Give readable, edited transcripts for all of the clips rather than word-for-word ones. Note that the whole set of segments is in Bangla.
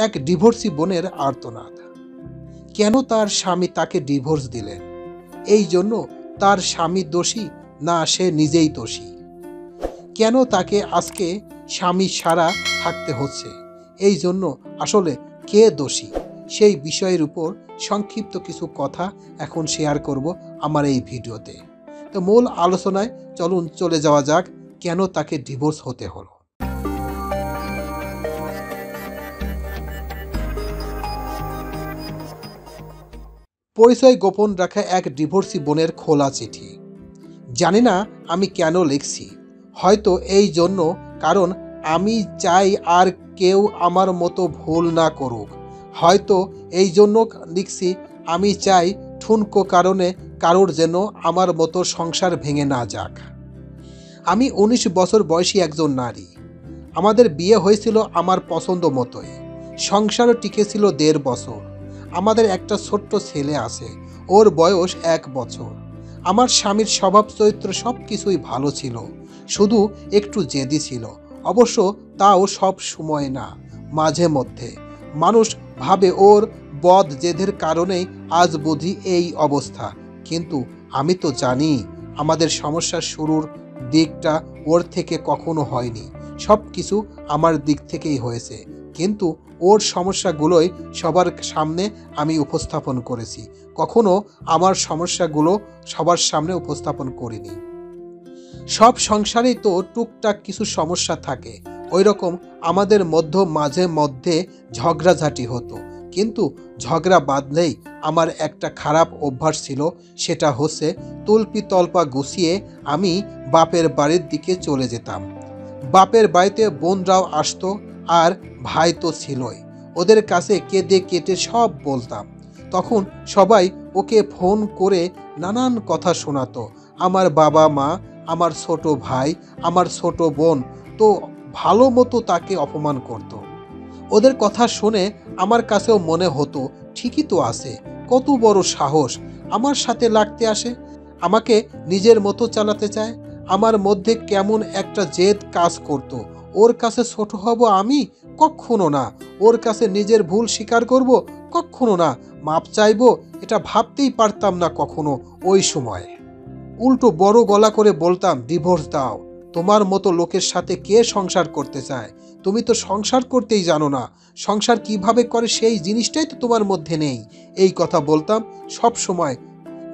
এক ডিভোর্সি বোনের আর্তনাদ। কেন তার স্বামী তাকে ডিভোর্স দিলেন? এই জন্য তার স্বামী দোষী, না সে নিজেই দোষী? কেন তাকে আজকে স্বামী ছাড়া থাকতে হচ্ছে? এই জন্য আসলে কে দোষী? সেই বিষয়ের উপর সংক্ষিপ্ত কিছু কথা এখন শেয়ার করব আমার এই ভিডিওতে। তো মূল আলোচনায় চলুন চলে যাওয়া যাক, কেন তাকে ডিভোর্স হতে হলো। পরিচয় গোপন রাখা এক ডিভোর্সি বোনের খোলা চিঠি। জানি না আমি কেন লিখছি, হয়তো এই জন্য কারণ আমি চাই আর কেউ আমার মতো ভুল না করুক। হয়তো এই জন্য লিখছি, আমি চাই ঠুনকো কারণে কারোর যেন আমার মতো সংসার ভেঙে না যাক। আমি 19 বছর বয়সী একজন নারী। আমাদের বিয়ে হয়েছিল আমার পছন্দ মতোই। সংসারও টিকেছিল 1.5 বছর। আমাদের একটা ছোট্ট ছেলে আছে, ওর বয়স 1 বছর। আমার স্বামীর স্বভাব চরিত্র সব কিছুই ভালো ছিল, শুধু একটু জেদি ছিল। অবশ্য তাও সব সময় না, মাঝে মধ্যে। মানুষ ভাবে ওর বদ জেদের কারণেই আজ বুঝি এই অবস্থা, কিন্তু আমি তো জানি আমাদের সমস্যার শুরুর দিকটা ওর থেকে কখনো হয়নি। সব কিছু আমার দিক থেকেই হয়েছে, কিন্তু ওর সমস্যাগুলোই সবার সামনে আমি উপস্থাপন করেছি। কখনো আমার সমস্যাগুলো সবার সামনে উপস্থাপন করিনি। সব সংসারেই তো টুকটাক কিছু সমস্যা থাকে, ওই রকম আমাদের মাঝে মধ্যে ঝগড়াঝাটি হতো। কিন্তু ঝগড়া বাঁধলেই আমার একটা খারাপ অভ্যাস ছিল, সেটা হচ্ছে তুলপি তলপা গুছিয়ে আমি বাপের বাড়ির দিকে চলে যেতাম। বাপের বাড়িতে বোনরাও আসতো, আর ভাই তো ছিলই। ওদের কাছে কেঁদে কেটে সব বলতাম। তখন সবাই ওকে ফোন করে নানান কথা শোনাতো। আমার বাবা মা, আমার ছোট ভাই, আমার ছোট বোন তো ভালো মতো তাকে অপমান করত। ওদের কথা শুনে আমার কাছেও মনে হতো, ঠিকই তো আছে, কত বড় সাহস, আমার সাথে লাগতে আসে, আমাকে নিজের মতো চালাতে চায়। আমার মধ্যে কেমন একটা জেদ কাজ করত। ওর কাছে ছোট হব আমি? কখনো না। ওর কাছে নিজের ভুল স্বীকার করব? কখনো না। মাপ চাইবো? এটা ভাবতেই পারতাম না কখনো ওই সময়। উল্টো বড় গলা করে বলতাম, ডিভোর্স দাও। তোমার মতো লোকের সাথে কে সংসার করতে চায়? তুমি তো সংসার করতেই জানো না। সংসার কিভাবে করে সেই জিনিসটাই তো তোমার মধ্যে নেই। এই কথা বলতাম সব সময়।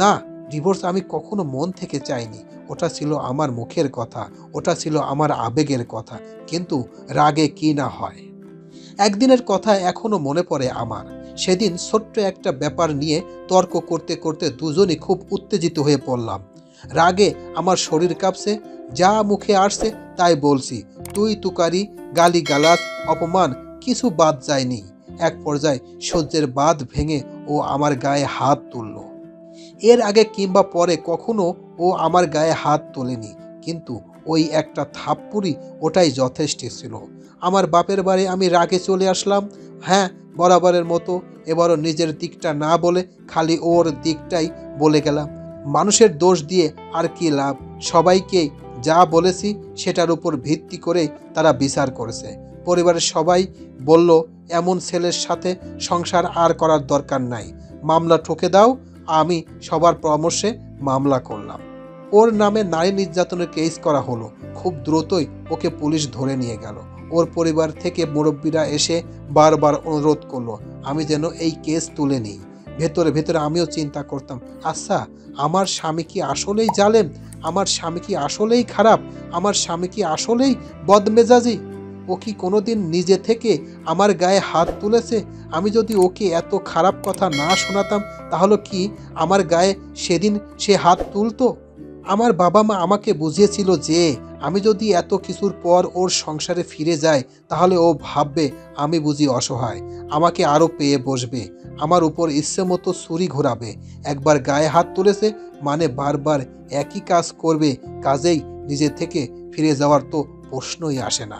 না, ডিভোর্স আমি কখনো মন থেকে চাইনি। ওটা ছিল আমার মুখের কথা, ওটা ছিল আমার আবেগের কথা, কিন্তু রাগে কি না হয়। একদিনের কথা এখনো মনে পড়ে আমার। সেদিন ছোট্ট একটা ব্যাপার নিয়ে তর্ক করতে করতে দুজনই খুব উত্তেজিত হয়ে পড়লাম। রাগে আমার শরীর কাঁপছে, যা মুখে আসছে তাই বলছি। তুই তুকারি, গালিগালাজ, অপমান কিছু বাদ যায়নি। এক পর্যায়ে সহ্যের বাঁধ ভেঙে ও আমার গায়ে হাত তুলল। এর আগে কিংবা পরে কখনো ও আমার গায়ে হাত তোলেনি, কিন্তু ওই একটা থাপ্পড়ই ওটাই যথেষ্ট ছিল। আমার বাপের বাড়ি আমি রাগে চলে আসলাম। হ্যাঁ, বরাবরের মতো এবারও নিজের দিকটা না বলে খালি ওর দিকটাই বলে গেলাম। মানুষের দোষ দিয়ে আর কি লাভ? সবাইকে যা বলেছি সেটার উপর ভিত্তি করেই তারা বিচার করেছে। পরিবারের সবাই বলল, এমন ছেলের সাথে সংসার আর করার দরকার নাই, মামলা ঠুকে দাও। আমি সবার পরামর্শে মামলা করলাম। ওর নামে নারী নির্যাতনের কেস করা হলো। খুব দ্রুতই ওকে পুলিশ ধরে নিয়ে গেল। ওর পরিবার থেকে মুরব্বীরা এসে বারবার অনুরোধ করলো আমি যেন এই কেস তুলে নিই। ভেতরে ভেতরে আমিও চিন্তা করতাম, আচ্ছা আমার স্বামী কি আসলেই জালেম? আমার স্বামী কি আসলেই খারাপ? আমার স্বামী কি আসলেই বদমেজাজি? ও কি কোনোদিন নিজে থেকে আমার গায়ে হাত তুলেছে? আমি যদি ওকে এত খারাপ কথা না শোনাতাম, তাহলে কি আমার গায়ে সেদিন সে হাত তুলতো? আমার বাবা মা আমাকে বুঝিয়েছিল যে আমি যদি এত কিছুর পর ওর সংসারে ফিরে যাই, তাহলে ও ভাববে আমি বুঝি অসহায়, আমাকে আরও পেয়ে বসবে, আমার উপর ইচ্ছে মতো ছুরি ঘোরাবে। একবার গায়ে হাত তুলেছে মানে বারবার একই কাজ করবে, কাজেই নিজে থেকে ফিরে যাওয়ার তো প্রশ্নই আসে না।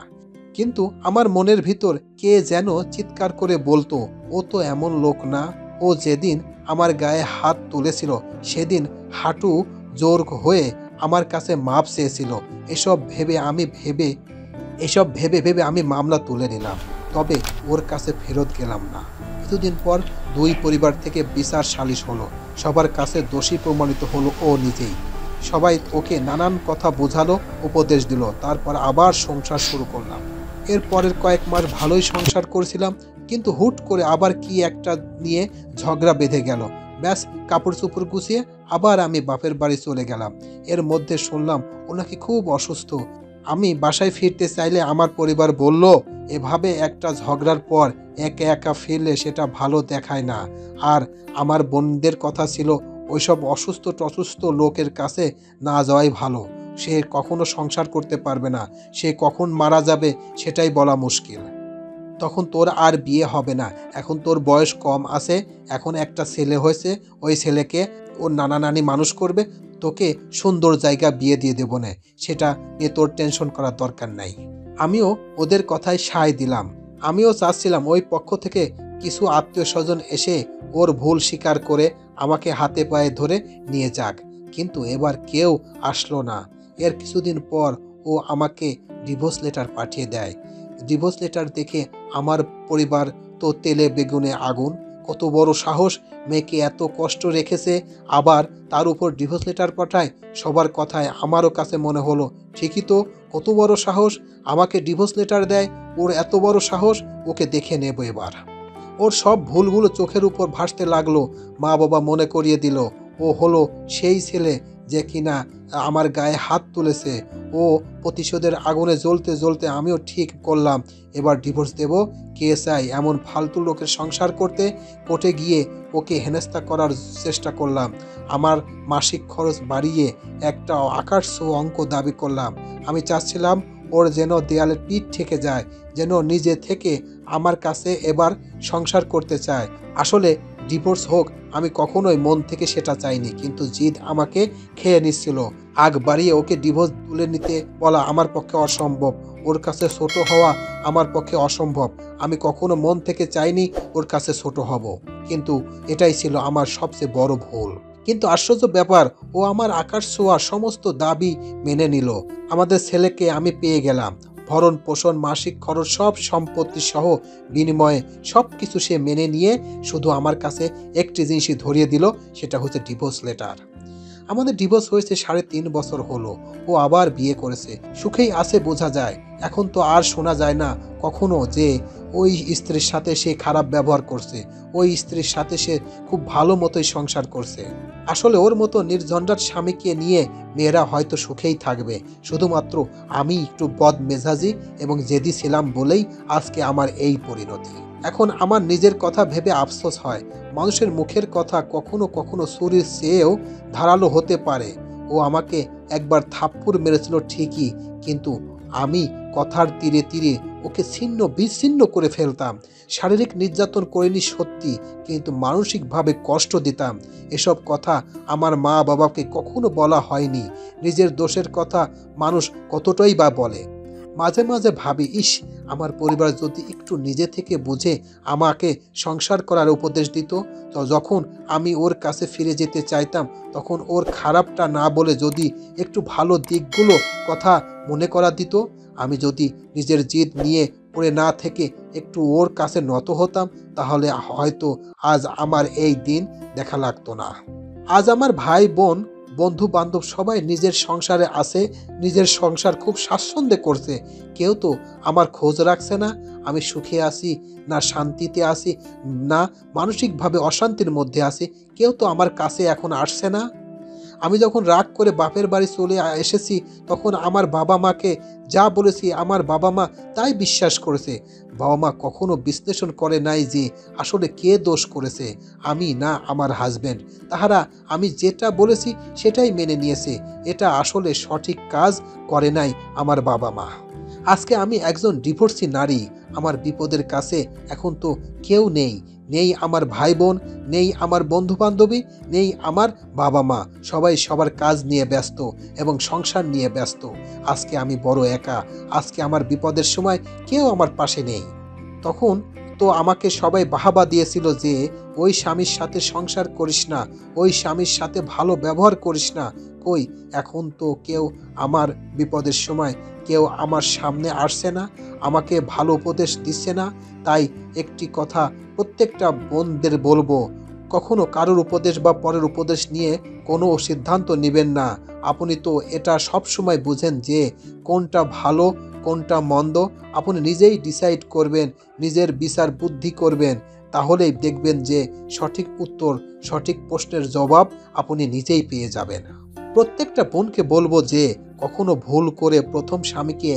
কিন্তু আমার মনের ভিতর কে যেন চিৎকার করে বলতো, ও তো এমন লোক না। ও যেদিন আমার গায়ে হাত তুলেছিল সেদিন হাঁটু জোর হয়ে আমার কাছে মাপ চেয়েছিল। এসব ভেবে ভেবে আমি মামলা তুলে নিলাম। তবে ওর কাছে ফেরত গেলাম না। কিছুদিন পর দুই পরিবার থেকে বিচার সালিশ হলো। সবার কাছে দোষী প্রমাণিত হলো ও নিজেই। সবাই ওকে নানান কথা বোঝালো, উপদেশ দিল। তারপর আবার সংসার শুরু করলাম। এর পরের কয়েক মাস ভালোই সংসার করছিলাম, কিন্তু হুট করে আবার কি একটা নিয়ে ঝগড়া বেঁধে গেল। ব্যাস, কাপড় চোপড় গুছিয়ে আবার আমি বাপের বাড়ি চলে গেলাম। এর মধ্যে শুনলাম ও নাকি খুব অসুস্থ। আমি বাসায় ফিরতে চাইলে আমার পরিবার বলল, এভাবে একটা ঝগড়ার পর একা একা ফিরলে সেটা ভালো দেখায় না। আর আমার বোনদের কথা ছিল ওইসব অসুস্থ টসুস্থ লোকের কাছে না যাওয়াই ভালো। সে কখনো সংসার করতে পারবে না, সে কখন মারা যাবে সেটাই বলা মুশকিল। তখন তোর আর বিয়ে হবে না, এখন তোর বয়স কম আছে, এখন একটা ছেলে হয়েছে, ওই ছেলেকে ওর নানা নানি মানুষ করবে, তোকে সুন্দর জায়গা বিয়ে দিয়ে দেবো না, সেটা নিয়ে তোর টেনশন করার দরকার নাই। আমিও ওদের কথায় সায় দিলাম। আমিও চাচ্ছিলাম ওই পক্ষ থেকে কিছু আত্মীয় স্বজন এসে ওর ভুল স্বীকার করে আমাকে হাতে পায়ে ধরে নিয়ে যাক, কিন্তু এবার কেউ আসলো না। এর কিছুদিন পর ও আমাকে ডিভোর্স লেটার পাঠিয়ে দেয়। ডিভোর্স লেটার দেখে আমার পরিবার তো তেলে বেগুনে আগুন। কত বড় সাহস, মেয়েকে এত কষ্ট রেখেছে, আবার তার উপর ডিভোর্স লেটার পাঠায়। সবার কথায় আমারও কাছে মনে হলো ঠিকই তো, কত বড় সাহস, আমাকে ডিভোর্স লেটার দেয়, ওর এত বড় সাহস, ওকে দেখে নেব এবার। ওর সব ভুলগুলো চোখের উপর ভাসতে লাগলো। মা বাবা মনে করিয়ে দিল ও হলো সেই ছেলে যে কিনা আমার গায়ে হাত তুলেছে। ও প্রতিশোধের আগুনে জ্বলতে জ্বলতে আমিও ঠিক করলাম এবার ডিভোর্স দেব। কে চাই এমন ফালতু লোকের সংসার করতে? কোর্টে গিয়ে ওকে হেনস্থা করার চেষ্টা করলাম। আমার মাসিক খরচ বাড়িয়ে একটা আকাশ ছোঁয়া অঙ্ক দাবি করলাম। আমি চাচ্ছিলাম ওর যেন দেয়ালে পিঠ ঠেকে যায়, যেন নিজে থেকে আমার কাছে এবার সংসার করতে চায়। আসলে ডিভোর্স হোক, আমি কখনোই মন থেকে সেটা চাইনি, কিন্তু জিদ আমাকে খেয়ে নিচ্ছিল। আগ বাড়িয়ে ওকে ডিভোর্স তুলে নিতে বলা আমার পক্ষে অসম্ভব, ওর কাছে ছোট হওয়া আমার পক্ষে অসম্ভব। আমি কখনো মন থেকে চাইনি ওর কাছে ছোট হব, কিন্তু এটাই ছিল আমার সবচেয়ে বড় ভুল। কিন্তু আশ্চর্য ব্যাপার, ও আমার আকাশ ছোঁয়া সমস্ত দাবি মেনে নিল। আমাদের ছেলেকে আমি পেয়ে গেলাম, ভরণ পোষণ মাসিক খরচ সব সম্পত্তি সহ বিনিময়ে সব কিছু সে মেনে নিয়ে শুধু আমার কাছে একটি জিনিসই ধরিয়ে দিল, সেটা হচ্ছে ডিভোর্স লেটার। আমাদের ডিভোর্স হয়েছে 3.5 বছর হলো। ও আবার বিয়ে করেছে, সুখেই আছে বোঝা যায়। এখন তো আর শোনা যায় না কখনো যে ওই স্ত্রীর সাথে সে খারাপ ব্যবহার করছে, ওই স্ত্রীর সাথে সে খুব ভালো মতোই সংসার করছে। আসলে ওর মতো নির্ঝঞ্ঝাট স্বামীকে নিয়ে মেয়েরা হয়তো সুখেই থাকবে, শুধুমাত্র আমি একটু বদমেজাজি এবং জেদি ছিলাম বলেই আজকে আমার এই পরিণতি। এখন আমার নিজের কথা ভেবে আফসোস হয়, মানুষের মুখের কথা কখনো কখনো ছুরির চেয়েও ধারালো হতে পারে। ও আমাকে একবার থাপ্পড় মেরেছিল ঠিকই, কিন্তু আমি কথার তীরে তীরে ওকে ছিন্ন বিচ্ছিন্ন করে ফেলতাম। শারীরিক নির্যাতন করিনি সত্যি, কিন্তু মানসিকভাবে কষ্ট দিতাম। এসব কথা আমার মা বাবাকে কখনো বলা হয়নি। নিজের দোষের কথা মানুষ কতটাই বা বলে। মাঝে মাঝে ভাবি, ইস, আমার পরিবার যদি একটু নিজে থেকে বুঝে আমাকে সংসার করার উপদেশ দিত, তো যখন আমি ওর কাছে ফিরে যেতে চাইতাম তখন ওর খারাপটা না বলে যদি একটু ভালো দিকগুলো কথা মনে করা দিত, আমি যদি নিজের জিদ নিয়ে পড়ে না থেকে একটু ওর কাছে নত হতাম, তাহলে হয়তো আজ আমার এই দিন দেখা লাগতো না। আজ আমার ভাই বোন বন্ধু বান্ধব সবাই নিজের সংসারে আছে, নিজের সংসার খুব স্বাচ্ছন্দ্যে করছে। কেউ তো আমার খোঁজ রাখছে না আমি সুখে আছি না শান্তিতে আছি, না মানসিকভাবে অশান্তির মধ্যে আছি। কেউ তো আমার কাছে এখন আসছে না। আমি যখন রাগ করে বাপের বাড়ি চলে এসেছি, তখন আমার বাবা মাকে যা বলেছি আমার বাবা মা তাই বিশ্বাস করেছে। বাবা মা কখনো বিশ্লেষণ করে নাই যে আসলে কে দোষ করেছে, আমি না আমার হাজব্যান্ড। তাহারা আমি যেটা বলেছি সেটাই মেনে নিয়েছে। এটা আসলে সঠিক কাজ করে নাই আমার বাবা মা। আজকে আমি একজন ডিভোর্সি নারী। আমার বিপদের কাছে এখন তো কেউ নেই, নেই আমার ভাই বোন, নেই আমার বন্ধু বান্ধবী, নেই আমার বাবা মা। সবাই সবার কাজ নিয়ে ব্যস্ত এবং সংসার নিয়ে ব্যস্ত। আজকে আমি বড় একা। আজকে আমার বিপদের সময় কেউ আমার পাশে নেই। তখন তো আমাকে সবাই বাহাবা দিয়েছিল যে ওই স্বামীর সাথে সংসার করিস না, ওই স্বামীর সাথে ভালো ব্যবহার করিস না। কই, এখন তো কেউ আমার বিপদের সময় কেউ আমার সামনে আসছে না, আমাকে ভালো উপদেশ দিচ্ছে না। তাই একটি কথা প্রত্যেকটা বোনদের বলবো, কখনো কারোর উপদেশ বা পরের উপদেশ নিয়ে কোনো সিদ্ধান্ত নেবেন না। আপনি তো এটা সব সময় বুঝেন যে কোনটা ভালো কোনটা মন্দ, আপনি নিজেই ডিসাইড করবেন, নিজের বিচার বুদ্ধি করবেন, তাহলেই দেখবেন যে সঠিক উত্তর, সঠিক প্রশ্নের জবাব আপনি নিজেই পেয়ে যাবেন। প্রত্যেকটা বোনকে বলবো যে কখনো ভুল করে প্রথম স্বামীকে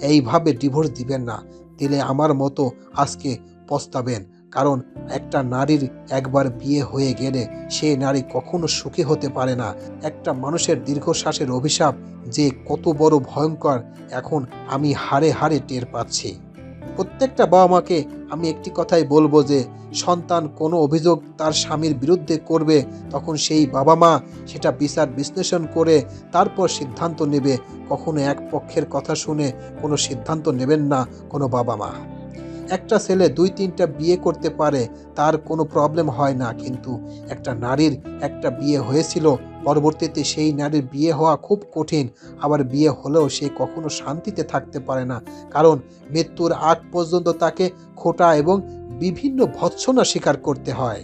এইভাবে ডিভোর্স দিবেন না, দিলে আমার মতো আজকে পস্তাবেন। কারণ একটা নারীর একবার বিয়ে হয়ে গেলে সে নারী কখনো সুখী হতে পারে না। একটা মানুষের দীর্ঘশ্বাসের অভিশাপ যে কত বড় ভয়ঙ্কর এখন আমি হাড়ে হাড়ে টের পাচ্ছি। প্রত্যেকটা বাবা মাকে আমি একটি কথাই বলবো যে সন্তান কোনো অভিযোগ তার স্বামীর বিরুদ্ধে করবে, তখন সেই বাবা মা সেটা বিচার বিশ্লেষণ করে তারপর সিদ্ধান্ত নেবে। কখনো এক পক্ষের কথা শুনে কোনো সিদ্ধান্ত নেবেন না কোনো বাবা মা। একটা ছেলে 2-3টা বিয়ে করতে পারে, তার কোনো প্রবলেম হয় না, কিন্তু একটা নারীর একটা বিয়ে হয়েছিল, পরবর্তীতে সেই নারীর বিয়ে হওয়া খুব কঠিন। আবার বিয়ে হলেও সে কখনো শান্তিতে থাকতে পারে না, কারণ মৃত্যুর আগ পর্যন্ত তাকে খোঁটা এবং বিভিন্ন ভৎসনা স্বীকার করতে হয়।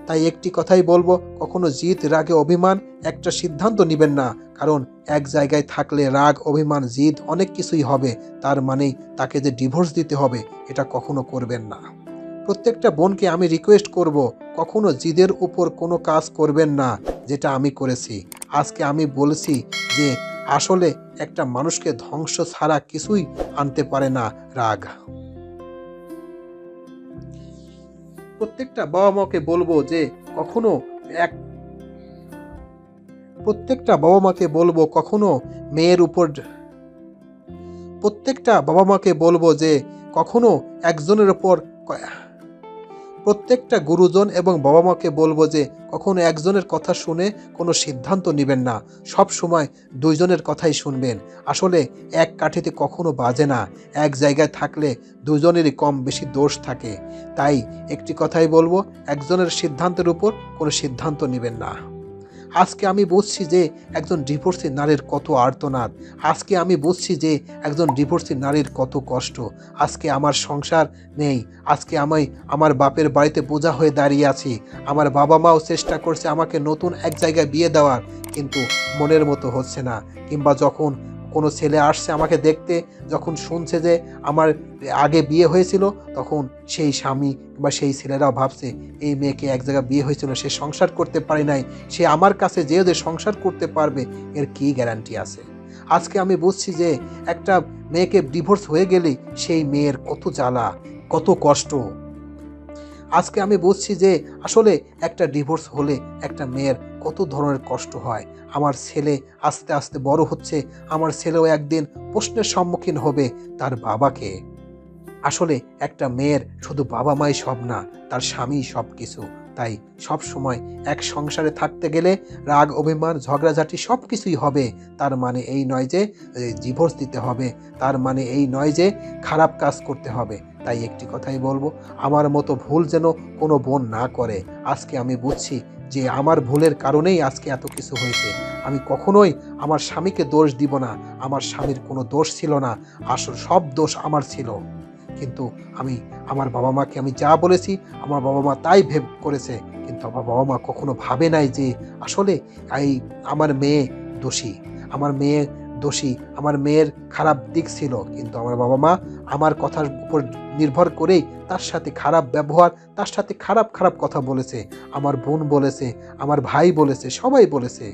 তাই একটি কথাই বলবো, কখনো জিদ রাগে অভিমান একটা সিদ্ধান্ত নেবেন না, কারণ এক জায়গায় থাকলে রাগ অভিমান জিদ অনেক কিছুই হবে, তার মানেই তাকে যে ডিভোর্স দিতে হবে এটা কখনো করবেন না। প্রত্যেকটা বোনকে আমি রিকোয়েস্ট করব, কখনো জিদের উপর কোনো কাজ করবেন না, যেটা আমি করেছি। আজকে আমি বলছি যে আসলে একটা মানুষকে ধ্বংস ছাড়া কিছুই আনতে পারে না রাগ। প্রত্যেকটা বাবা মাকে বলবো যে কখনো প্রত্যেকটা বাবা মাকে বলবো কখনো মেয়ের উপর প্রত্যেকটা বাবা মাকে বলবো যে কখনো একজনের উপর প্রত্যেকটা গুরুজন এবং বাবা মাকে বলবো যে কখনো একজনের কথা শুনে কোনো সিদ্ধান্ত নেবেন না, সব সময় দুইজনের কথাই শুনবেন। আসলে এক কাঠিতে কখনো বাজে না, এক জায়গায় থাকলে দুজনেরই কম বেশি দোষ থাকে। তাই একটি কথাই বলবো, একজনের সিদ্ধান্তের উপর কোনো সিদ্ধান্ত নেবেন না। আজকে আমি বুঝছি যে একজন ডিভোর্সি নারীর কত আর্তনাদ, আজকে আমি বুঝছি যে একজন ডিভোর্সি নারীর কত কষ্ট। আজকে আমার সংসার নেই, আজকে আমি আমার বাপের বাড়িতে বোঝা হয়ে দাঁড়িয়ে আছি। আমার বাবা মাও চেষ্টা করছে আমাকে নতুন এক জায়গায় বিয়ে দেওয়ার, কিন্তু মনের মতো হচ্ছে না। কিংবা যখন কোনো ছেলে আসছে আমাকে দেখতে, যখন শুনছে যে আমার আগে বিয়ে হয়েছিল, তখন সেই স্বামী বা সেই ছেলেরাও ভাবছে এই মেয়েকে এক জায়গায় বিয়ে হয়েছিল, সে সংসার করতে পারে নাই, সে আমার কাছে যেও যে সংসার করতে পারবে এর কি গ্যারান্টি আছে। আজকে আমি বুঝছি যে একটা মেয়েকে ডিভোর্স হয়ে গেলে সেই মেয়ের কত জ্বালা, কত কষ্ট। আজকে আমি বুঝছি যে আসলে একটা ডিভোর্স হলে একটা মেয়ের কত ধরনের কষ্ট হয়। আমার ছেলে আস্তে আস্তে বড় হচ্ছে, আমার ছেলেও একদিন প্রশ্নের সম্মুখীন হবে তার বাবাকে। আসলে একটা মেয়ের শুধু বাবা মাই সব না, তার স্বামী সব কিছু। তাই সব সময় এক সংসারে থাকতে গেলে রাগ অভিমান ঝগড়াঝাটি সব কিছুই হবে। তার মানে এই নয় যে ডিভোর্স দিতে হবে, তার মানে এই নয় যে খারাপ কাজ করতে হবে। তাই একটি কথাই বলবো, আমার মতো ভুল যেন কোনো বোন না করে। আজকে আমি বুঝছি যে আমার ভুলের কারণেই আজকে এত কিছু হয়েছে। আমি কখনোই আমার স্বামীকে দোষ দিব না, আমার স্বামীর কোনো দোষ ছিল না, আসল সব দোষ আমার ছিল। কিন্তু আমি আমার বাবা মাকে আমি যা বলেছি আমার বাবা মা তাই করেছে, কিন্তু আমার বাবা মা কখনো ভাবে নাই যে আসলে আমার মেয়ে দোষী, আমার মেয়ে দোষী, আমার মেয়ের খারাপ দিক ছিল। কিন্তু আমার বাবা মা আমার কথার উপর নির্ভর করেই তার সাথে খারাপ ব্যবহার, তার সাথে খারাপ খারাপ কথা বলেছে। আমার বোন বলেছে, আমার ভাই বলেছে, সবাই বলেছে।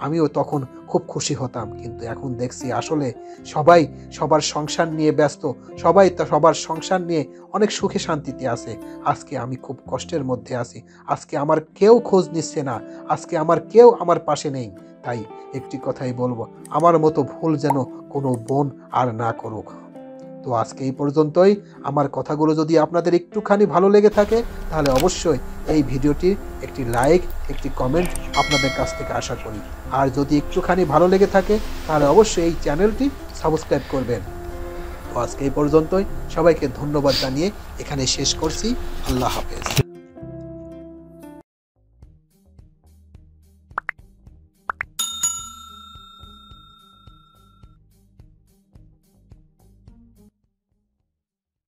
আমিও তখন খুব খুশি হতাম, কিন্তু এখন দেখছি আসলে সবাই সবার সংসার নিয়ে ব্যস্ত, সবাই সবার সংসার নিয়ে অনেক সুখে শান্তিতে আছে। আজকে আমি খুব কষ্টের মধ্যে আছি, আজকে আমার কেউ খোঁজ নিচ্ছে না, আজকে আমার কেউ আমার পাশে নেই। তাই একটি কথাই বলবো, আমার মতো ভুল যেন কোনো বোন আর না করুক। তো আজকে এই পর্যন্তই। আমার কথাগুলো যদি আপনাদের একটুখানি ভালো লেগে থাকে তাহলে অবশ্যই এই ভিডিওটির একটি লাইক, একটি কমেন্ট আপনাদের কাছ থেকে আশা করি। আর যদি একটুখানি ভালো লেগে থাকে তাহলে অবশ্যই এই চ্যানেলটি সাবস্ক্রাইব করবেন। আজকে এই পর্যন্তই। সবাইকে ধন্যবাদ জানিয়ে এখানে শেষ করছি। আল্লাহ হাফেজ।